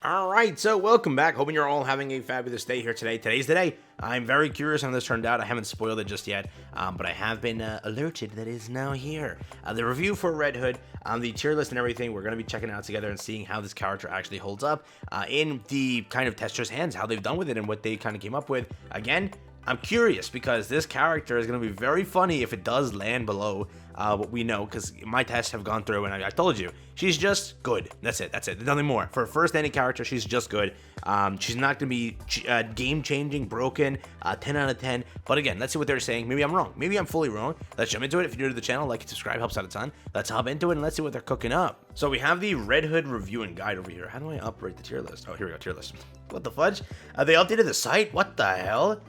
All right, so welcome back. Hoping you're all having a fabulous day here today. Today's the day. I'm very curious on how this turned out. I haven't spoiled it just yet, but I have been alerted that it is now here. The review for Red Hood, the tier list and everything, we're going to be checking it out together and seeing how this character actually holds up in the kind of testers' hands, how they've done with it and what they kind of came up with. Again, I'm curious because this character is going to be very funny if it does land below what we know, because my tests have gone through and I told you, she's just good. That's it. Nothing more. For a first any character, she's just good. She's not going to be game-changing, broken, 10 out of 10. But again, let's see what they're saying. Maybe I'm wrong. Maybe I'm fully wrong. Let's jump into it. If you're new to the channel, like and subscribe, helps out a ton. Let's hop into it and let's see what they're cooking up. So we have the Red Hood review and guide over here. How do I operate the tier list? Oh, here we go, tier list. What the fudge? They updated the site? What the hell?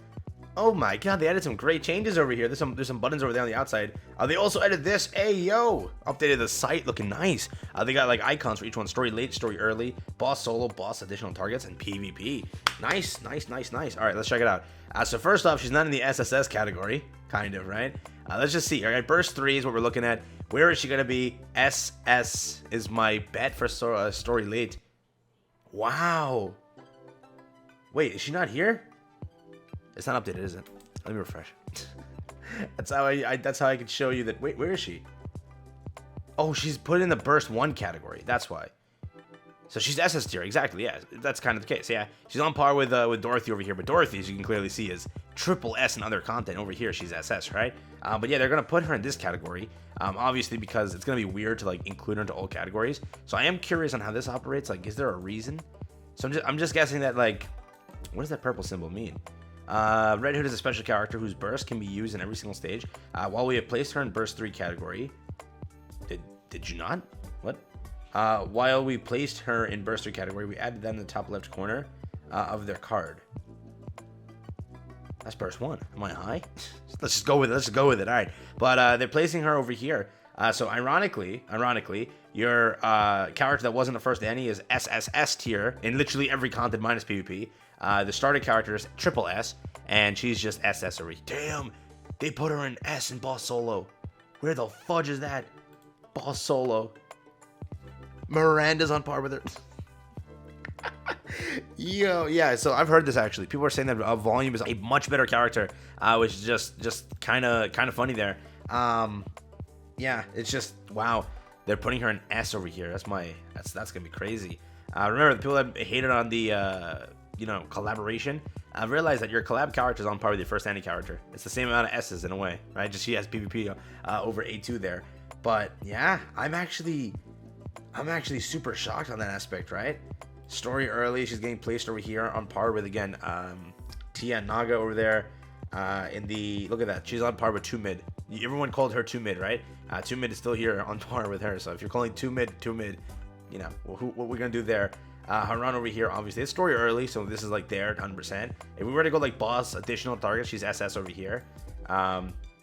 Oh my god, they added some great changes over here. There's some buttons over there on the outside. They also added this. Hey, yo! Updated the site, looking nice. They got like icons for each one. Story late, story early, boss solo, boss additional targets, and PvP. Nice. All right, let's check it out. So first off, she's not in the SSS category. Kind of, right? Let's just see. All right, burst 3 is what we're looking at. Where is she going to be? SS is my bet for story late. Wow. Wait, is she not here? It's not updated, is it? Let me refresh. That's how I can show you that. Wait, where is she? Oh, she's put in the burst 1 category. That's why. So she's SS tier, exactly. Yeah, that's kind of the case. Yeah, she's on par with Dorothy over here, but Dorothy, as you can clearly see, is triple S in other content. Over here, she's SS, right? But yeah, they're gonna put her in this category, obviously because it's gonna be weird to like include her into all categories. So I am curious on how this operates. Like, is there a reason? So I'm just guessing that, like, what does that purple symbol mean? Red Hood is a special character whose burst can be used in every single stage. While we have placed her in burst 3 category, did you not? What? While we placed her in burst 3 category, we added them in the top left corner of their card. That's burst 1. Am I high? Let's just go with it. All right, but they're placing her over here. So ironically, your character that wasn't the first any is SSS tier in literally every content minus PvP. The starter character is triple S, and she's just SS already. Damn, they put her in S in boss solo. Where the fudge is that? Boss solo. Miranda's on par with her. Yo, yeah, so I've heard this actually. People are saying that Volume is a much better character, which is just kind of funny there. Yeah, it's just, wow. They're putting her in S over here. That's gonna be crazy. Remember, the people that hated on the collaboration, I've realized that your collab character is on par with your first anti character. It's the same amount of S's in a way, right? Just she has PvP over A2 there. But yeah, I'm actually super shocked on that aspect, right? Story early, she's getting placed over here on par with, again, Tia Naga over there. Look at that, she's on par with 2 mid. Everyone called her 2 mid, right? 2 mid is still here on par with her. So if you're calling 2 mid, you know, what we're gonna do there. Haran over here, obviously it's story early, so this is like there 100%. If we were to go like boss additional targets, she's SS over here.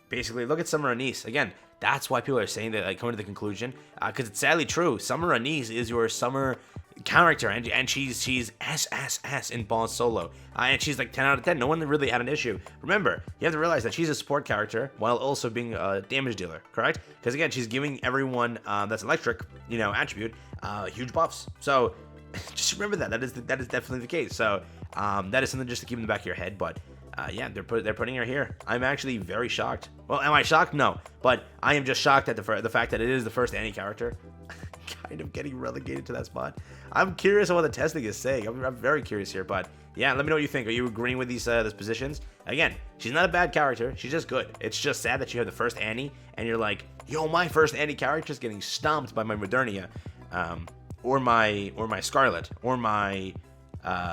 Basically, look at Summer Anise again. That's why people are saying that, like, coming to the conclusion, because it's sadly true. Summer Anise is your summer character, and she's SSS in boss solo, and she's like 10 out of 10. No one really had an issue. Remember, you have to realize that she's a support character while also being a damage dealer, correct? Because again, she's giving everyone that's electric, attribute, huge buffs. So just remember that is definitely the case. So that is something just to keep in the back of your head. But yeah, they're putting her here. I'm actually very shocked. Well, am I shocked? No, but I am just shocked at the fact that it is the first any character kind of getting relegated to that spot. I'm curious on what the testing is saying. I'm very curious here, but yeah, let me know what you think. Are you agreeing with these positions? Again, she's not a bad character. She's just good. It's just sad that you have the first Annie, and you're like, yo, my first Annie character is getting stomped by my Modernia, or my Scarlet, or my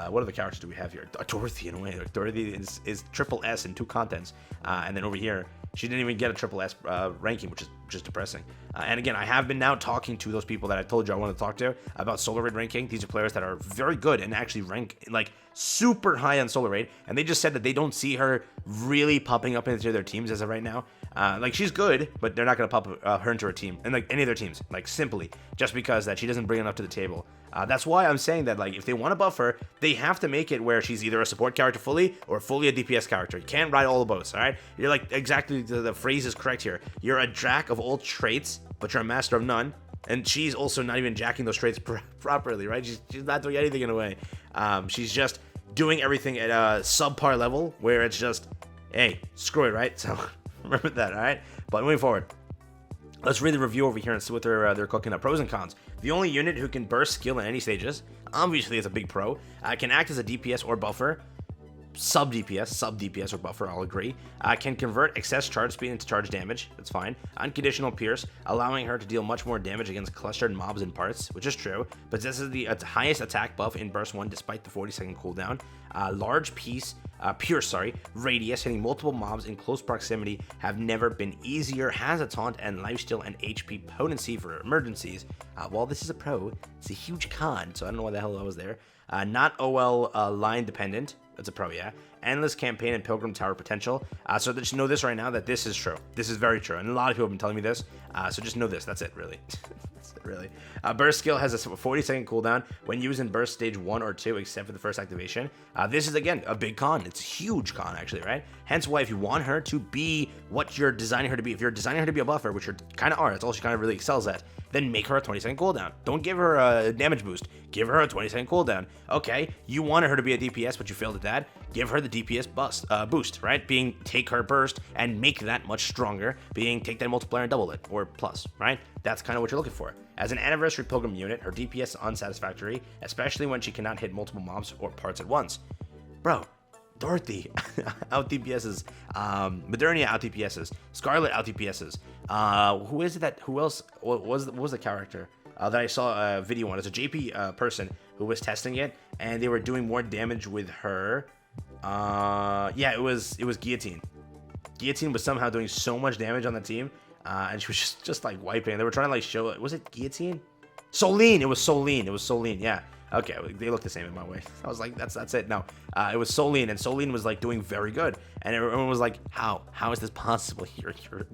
what other characters do we have here? Dorothy, in a way. Dorothy is triple S in 2 contents, and then over here, she didn't even get a triple S ranking, which is just depressing. And again, I have been now talking to those people that I told you I wanted to talk to about Solar Raid ranking. These are players that are very good and actually rank like super high on Solar Raid, and they just said that they don't see her really popping up into their teams as of right now. Like, she's good, but they're not going to pop her into her team, and like any of their teams, like, simply just because that she doesn't bring enough to the table. That's why I'm saying that, like, if they want to buff her, they have to make it where she's either a support character fully or fully a DPS character. You can't ride all the boats, all right? You're like, exactly, the phrase is correct here. You're a jack of all traits, but you're a master of none. And she's also not even jacking those traits properly, right? She's not doing anything in a way. She's just doing everything at a subpar level where it's just, hey, screw it, right? So remember that, all right? But moving forward, let's read the review over here and see what they're cooking up. Pros and cons. The only unit who can burst skill in any stages, obviously is a big pro, can act as a DPS or buffer, sub DPS or buffer, I'll agree. Can convert excess charge speed into charge damage, that's fine. Unconditional pierce, allowing her to deal much more damage against clustered mobs and parts, which is true. Possesses the highest attack buff in burst 1 despite the 40-second cooldown. Large pierce, radius, hitting multiple mobs in close proximity have never been easier. Has a taunt and lifesteal and HP potency for emergencies. While this is a pro, it's a huge con, so I don't know why the hell I was there. Not OL line dependent. That's a pro, yeah. Endless campaign and Pilgrim Tower potential. So just know this right now that this is true. This is very true. And a lot of people have been telling me this. So just know this. That's it, really. That's it, really. Burst skill has a 40-second cooldown when used in burst stage 1 or 2, except for the first activation. This is, again, a big con. It's a huge con, actually, right? Hence why if you want her to be what you're designing her to be, if you're designing her to be a buffer, which you kind of are, that's all she kind of really excels at, then make her a 20-second cooldown. Don't give her a damage boost. Give her a 20-second cooldown. Okay, you wanted her to be a DPS, but you failed at that. Give her the DPS boost, right? Being take her burst and make that much stronger. Being take that multiplier and double it, or plus, right? That's kind of what you're looking for. As an anniversary pilgrim unit, her DPS is unsatisfactory, especially when she cannot hit multiple mobs or parts at once. Bro, Dorothy out DPSs, Modernia out DPSs, Scarlet out DPSs. Who is it that? Who else? What was the character that I saw a video on? It's a JP person who was testing it, and they were doing more damage with her. Yeah, it was Guillotine. Guillotine was somehow doing so much damage on the team, and she was just like wiping. They were trying to like show it. Was it Guillotine? Soline. It was Soline. Yeah. Okay, they look the same in my way. I was like, that's it. No, it was Soline, and Soline was like doing very good, and everyone was like, how is this possible? Your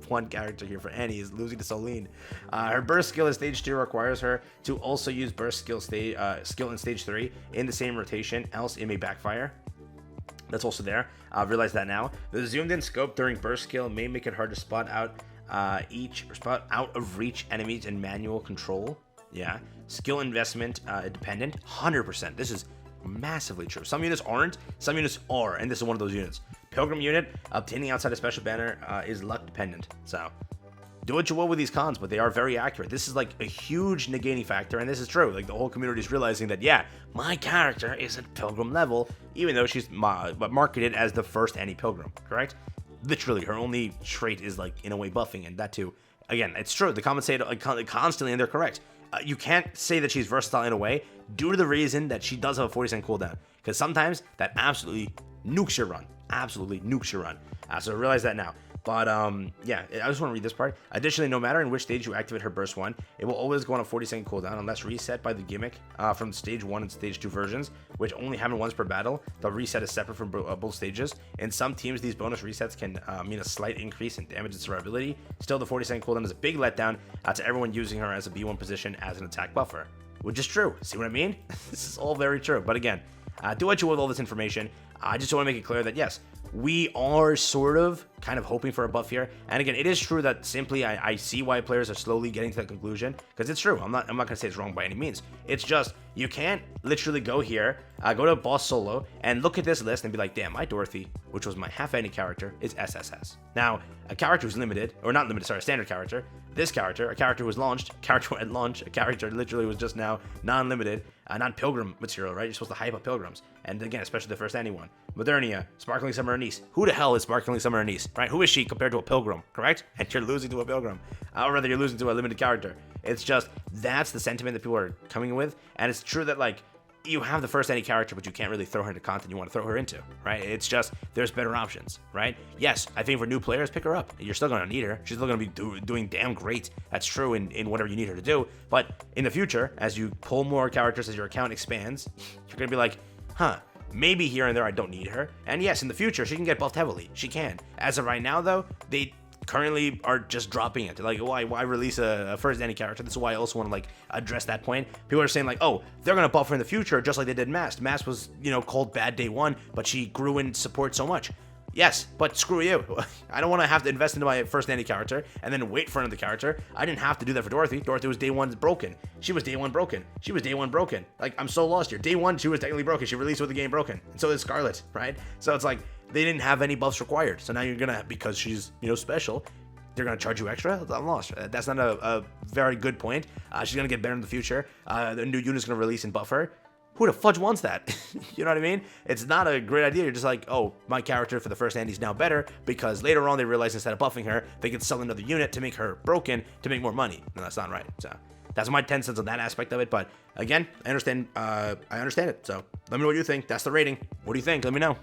one character here for Annie is losing to Soline. Her burst skill in stage 2 requires her to also use burst skill in stage 3 in the same rotation, else it may backfire. That's also there. I've realized that now. The zoomed in scope during burst skill may make it hard to spot out of reach enemies in manual control. Yeah. Skill investment dependent, 100%. This is massively true. Some units aren't, some units are, and this is one of those units. Pilgrim unit, obtaining outside a special banner is luck dependent. So do what you will with these cons, but they are very accurate. This is like a huge negating factor, and this is true. Like the whole community is realizing that, yeah, my character isn't Pilgrim level, even though she's marketed as the first anti-Pilgrim, correct? Literally, her only trait is like in a way buffing, and that too. Again, it's true. The comments say it constantly, and they're correct. You can't say that she's versatile in a way due to the reason that she does have a 40% cooldown, because sometimes that absolutely nukes your run. So realize that now. But yeah, I just want to read this part. Additionally, no matter in which stage you activate her burst 1, it will always go on a 40-second cooldown unless reset by the gimmick from stage 1 and stage 2 versions, which only happen once per battle. The reset is separate from both stages. In some teams, these bonus resets can mean a slight increase in damage and survivability. Still, the 40-second cooldown is a big letdown to everyone using her as a B1 position as an attack buffer, which is true. See what I mean? This is all very true. But again, do what you will with all this information. I just want to make it clear that yes, we are sort of kind of hoping for a buff here. And again, it is true that simply I see why players are slowly getting to that conclusion, because it's true. I'm not gonna say it's wrong by any means. It's just you can't literally go here, go to boss solo, and look at this list and be like, damn, my Dorothy, which was my half-any character, is SSS. Now, a character who's limited, or not limited, sorry, a standard character. This character, a character who was launched, character at launch, a character literally was just now non-limited, non-pilgrim material, right? You're supposed to hype up pilgrims. And again, especially the first anyone. Modernia, Sparkling Summer Anise. Who the hell is Sparkling Summer Anise, right? Who is she compared to a pilgrim, correct? And you're losing to a pilgrim. Or rather, you're losing to a limited character. It's just, that's the sentiment that people are coming with. And it's true that, like, you have the first any character, but you can't really throw her into content you want to throw her into, right? It's just, there's better options, right? Yes, I think for new players, pick her up. You're still going to need her. She's still going to be doing damn great. That's true in whatever you need her to do. But in the future, as you pull more characters, as your account expands, you're going to be like, huh, maybe here and there I don't need her. And yes, in the future, she can get buffed heavily. She can. As of right now, though, they currently are just dropping it. Like, why release a first any character? This is why I also want to like address that point. People are saying like, oh, they're gonna buff her in the future just like they did Mast. Mast was, called bad day one, but she grew in support so much. Yes, but screw you. I don't want to have to invest into my first Andy character and then wait for another character. I didn't have to do that for Dorothy. Dorothy was day one broken. She was day one broken. She was day one broken. Like, I'm so lost here. Day one, she was technically broken. She released with the game broken. And so is Scarlet, right? So it's like, they didn't have any buffs required. So now you're gonna, because she's, you know, special, they're gonna charge you extra? I'm lost. That's not a very good point. She's gonna get better in the future. The new unit's gonna release and buff her. Who the fudge wants that? You know what I mean? It's not a great idea. You're just like, oh, my character for the first Andy's now better because later on they realize instead of buffing her, they can sell another unit to make her broken to make more money. And that's not right. So that's my 10 cents on that aspect of it. But again, I understand it. So let me know what you think. That's the rating. What do you think? Let me know.